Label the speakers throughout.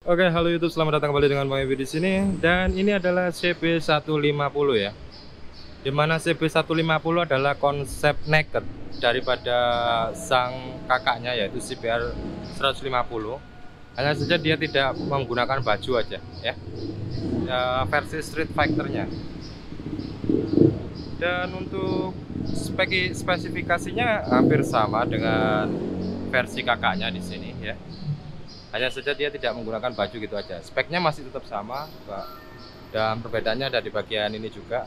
Speaker 1: Oke, halo YouTube, selamat datang kembali dengan Bang Ebi di sini. Dan ini adalah CB150 ya. Dimana CB150 adalah konsep naked daripada sang kakaknya, yaitu CBR 150. Hanya saja dia tidak menggunakan baju aja ya. Versi Street Fighter-nya. Dan untuk spesifikasinya hampir sama dengan versi kakaknya di sini ya. Hanya saja dia tidak menggunakan baju gitu aja. Speknya masih tetap sama, Pak. Dan perbedaannya ada di bagian ini juga.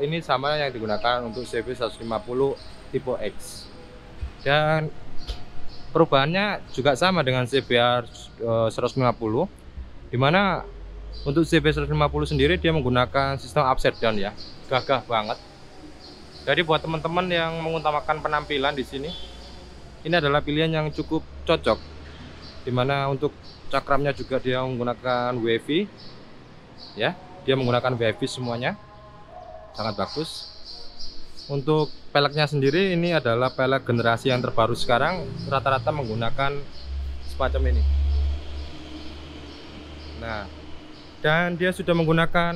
Speaker 1: Ini sama yang digunakan untuk CB150 tipe X. Dan perubahannya juga sama dengan CBR 150, dimana untuk CB150 sendiri dia menggunakan sistem upside down ya. Gagah banget. Jadi buat teman-teman yang mengutamakan penampilan di sini, ini adalah pilihan yang cukup cocok. Dimana untuk cakramnya juga dia menggunakan wavy ya, dia menggunakan wavy semuanya, sangat bagus. Untuk peleknya sendiri ini adalah pelek generasi yang terbaru sekarang, rata-rata menggunakan semacam ini. Nah, dan dia sudah menggunakan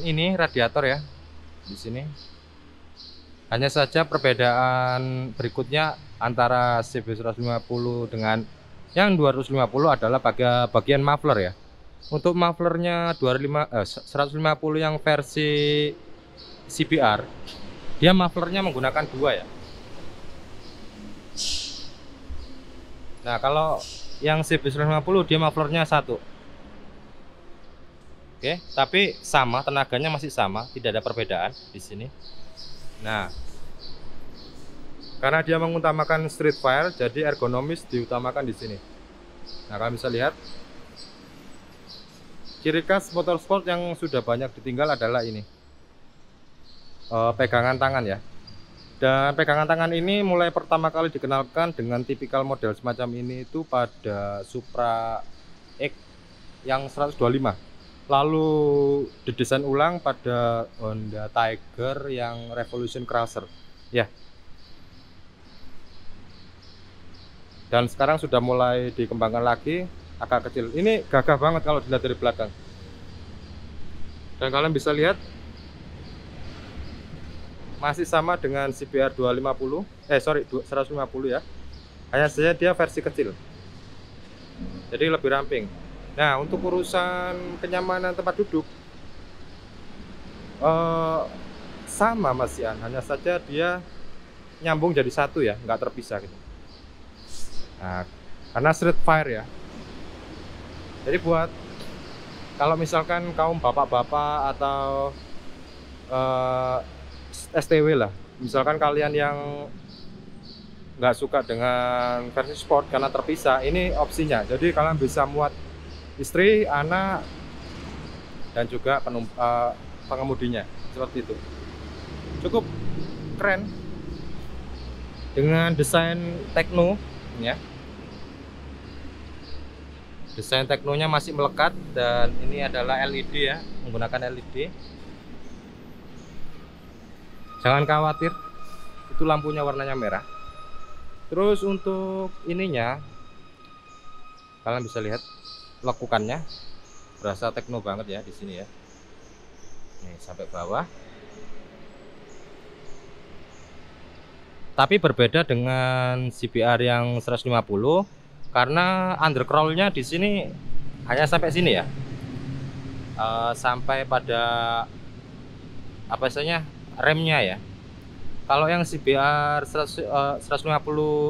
Speaker 1: ini radiator ya di sini. Hanya saja perbedaan berikutnya antara CB150 dengan yang 250 adalah bagian muffler ya. Untuk mufflernya 150 yang versi CBR, dia mufflernya menggunakan dua ya. Nah, kalau yang CB150 dia mufflernya satu. Oke, tapi sama, tenaganya masih sama, tidak ada perbedaan di sini. Nah, karena dia mengutamakan street fire, jadi ergonomis diutamakan di sini. Nah, kalian bisa lihat ciri khas motorsport yang sudah banyak ditinggal adalah ini, pegangan tangan ya. Dan pegangan tangan ini mulai pertama kali dikenalkan dengan tipikal model semacam ini itu pada Supra X yang 125. Lalu didesain ulang pada Honda Tiger yang Revolution Crusher ya. Dan sekarang sudah mulai dikembangkan lagi, agak kecil. Ini gagah banget kalau dilihat dari belakang. Dan kalian bisa lihat masih sama dengan CBR 150 ya. Hanya saja dia versi kecil, jadi lebih ramping. Nah, untuk urusan kenyamanan tempat duduk sama Mas Ian, hanya saja dia nyambung jadi satu ya, nggak terpisah gitu. Nah, karena street fire ya, jadi buat kalau misalkan kaum bapak-bapak atau STW lah, misalkan kalian yang nggak suka dengan versi sport karena terpisah, ini opsinya. Jadi kalian bisa muat istri, anak, dan juga pengemudinya, seperti itu. Cukup keren dengan desain tekno ya. Desain teknonya masih melekat, dan ini adalah LED ya, menggunakan LED. Jangan khawatir, itu lampunya warnanya merah. Terus untuk ininya, kalian bisa lihat lekukannya, berasa tekno banget ya di sini ya. Nih sampai bawah. Tapi berbeda dengan CBR yang 150 karena undercrollnya di sini hanya sampai sini ya. Sampai pada apa istilahnya, remnya ya. Kalau yang CBR 150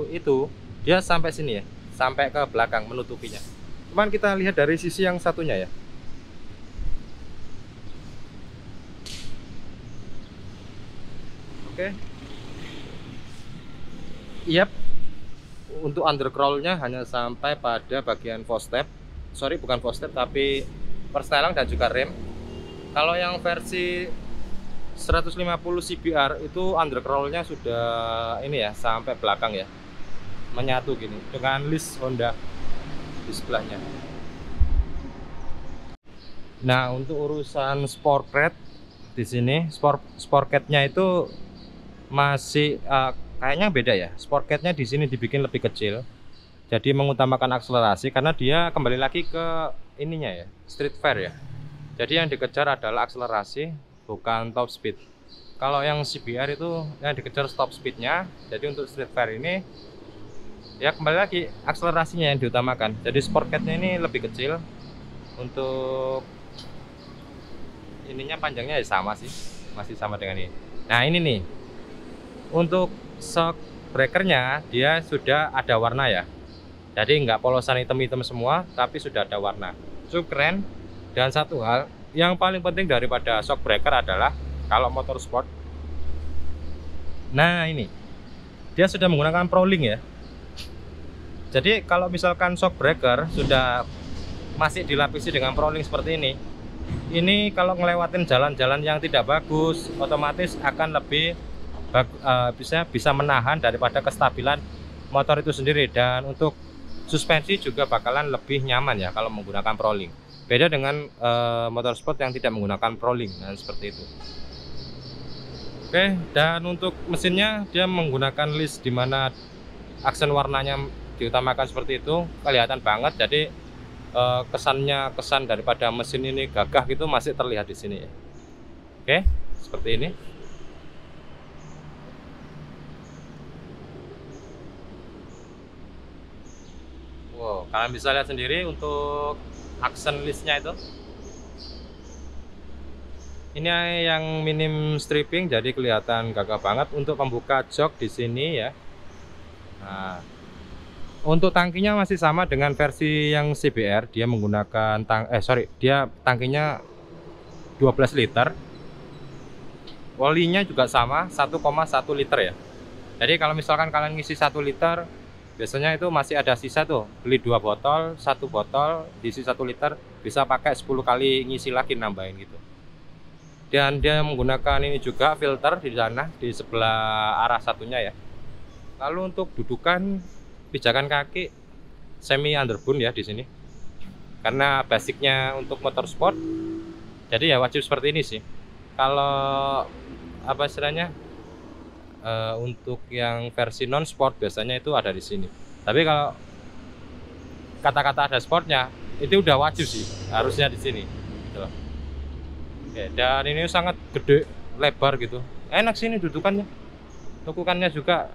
Speaker 1: itu dia sampai sini ya, sampai ke belakang menutupinya. Cuman kita lihat dari sisi yang satunya ya. Oke. Yap. Untuk undercrollnya hanya sampai pada bagian footstep. Bukan footstep tapi persetelan dan juga rem. Kalau yang versi 150 CBR itu undercrollnya sudah ini ya, sampai belakang ya, menyatu gini dengan list Honda di sebelahnya. Nah, untuk urusan sport red di sini, sportcat-nya itu masih kayaknya beda ya. Sportcat-nya di sini dibikin lebih kecil. Jadi mengutamakan akselerasi karena dia kembali lagi ke ininya ya, street fair ya. Jadi yang dikejar adalah akselerasi, bukan top speed. Kalau yang CBR itu yang dikejar top speednya. Jadi untuk street fair ini ya kembali lagi akselerasinya yang diutamakan. Jadi sport cat-nya ini lebih kecil. Untuk ininya panjangnya ya sama sih, masih sama dengan ini. Nah ini nih, untuk shock breakernya dia sudah ada warna ya. Jadi nggak polosan hitam-hitam semua, tapi sudah ada warna. Cukup keren. Dan satu hal yang paling penting daripada shock breaker adalah kalau motor sport, nah ini dia sudah menggunakan Prolink ya. Jadi kalau misalkan shock breaker sudah masih dilapisi dengan Prolink seperti ini kalau ngelewatin jalan-jalan yang tidak bagus, otomatis akan lebih bisa menahan daripada kestabilan motor itu sendiri. Dan untuk suspensi juga bakalan lebih nyaman ya kalau menggunakan Prolink. Beda dengan motor sport yang tidak menggunakan Prolink, dan seperti itu. Oke, dan untuk mesinnya dia menggunakan list dimana aksen warnanya diutamakan seperti itu, kelihatan banget. Jadi kesan daripada mesin ini gagah gitu masih terlihat di sini ya. Oke, seperti ini. Wow, kalian bisa lihat sendiri untuk aksen listnya itu. Ini yang minim stripping, jadi kelihatan gagah banget. Untuk pembuka jok di sini ya. Nah, untuk tangkinya masih sama dengan versi yang CBR. Dia menggunakan dia tangkinya 12 liter. Olinya juga sama 1,1 liter ya. Jadi kalau misalkan kalian ngisi 1 liter, biasanya itu masih ada sisa tuh, beli 2 botol, 1 botol diisi 1 liter, bisa pakai 10 kali ngisi lagi, nambahin gitu. Dan dia menggunakan ini juga filter di sana, di sebelah arah satunya ya. Lalu untuk dudukan pijakan kaki semi underbone ya di sini. Karena basicnya untuk motor sport, jadi ya wajib seperti ini sih. Kalau apa istilahnya? Untuk yang versi non sport biasanya itu ada di sini. Tapi kalau kata-kata ada sportnya itu udah wajib sih, harusnya di sini gitu. Oke, dan ini sangat gede, lebar gitu, enak sih ini dudukannya. Lekukannya juga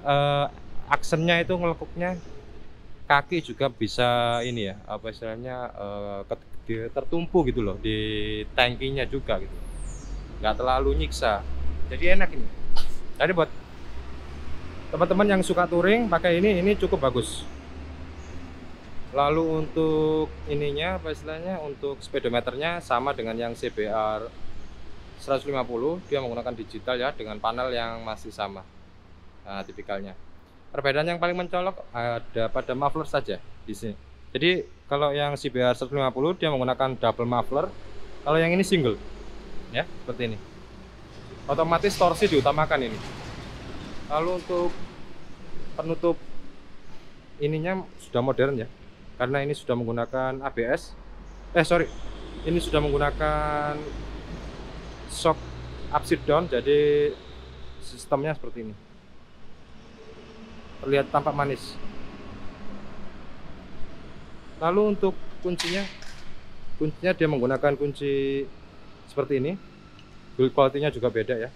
Speaker 1: aksennya itu ngelekuknya, kaki juga bisa ini ya, apa istilahnya tertumpu gitu loh di tangkinya juga gitu, nggak terlalu nyiksa, jadi enak ini. Jadi buat teman-teman yang suka touring pakai ini cukup bagus. Lalu untuk ininya apa istilahnya, untuk speedometernya sama dengan yang CBR 150, dia menggunakan digital ya, dengan panel yang masih sama. Nah, tipikalnya. Perbedaan yang paling mencolok ada pada muffler saja di sini. Jadi kalau yang CBR 150 dia menggunakan double muffler, kalau yang ini single ya, seperti ini. Otomatis torsi diutamakan ini. Lalu untuk penutup ininya sudah modern ya, karena ini sudah menggunakan ABS. Ini sudah menggunakan shock upside down, jadi sistemnya seperti ini. Terlihat tampak manis. Lalu untuk kuncinya dia menggunakan kunci seperti ini. Build quality-nya juga beda ya.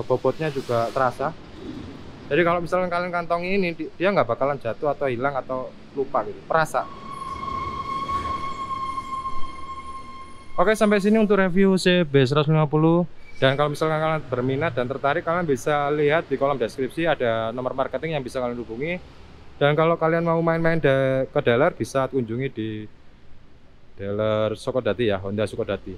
Speaker 1: Bobotnya juga terasa. Jadi kalau misalnya kalian kantongi ini, dia nggak bakalan jatuh atau hilang atau lupa gitu, perasa. Oke, sampai sini untuk review CB150. Dan kalau misalnya kalian berminat dan tertarik, kalian bisa lihat di kolom deskripsi ada nomor marketing yang bisa kalian hubungi. Dan kalau kalian mau main-main ke dealer, bisa kunjungi di dealer Sukodadi ya, Honda Sukodadi.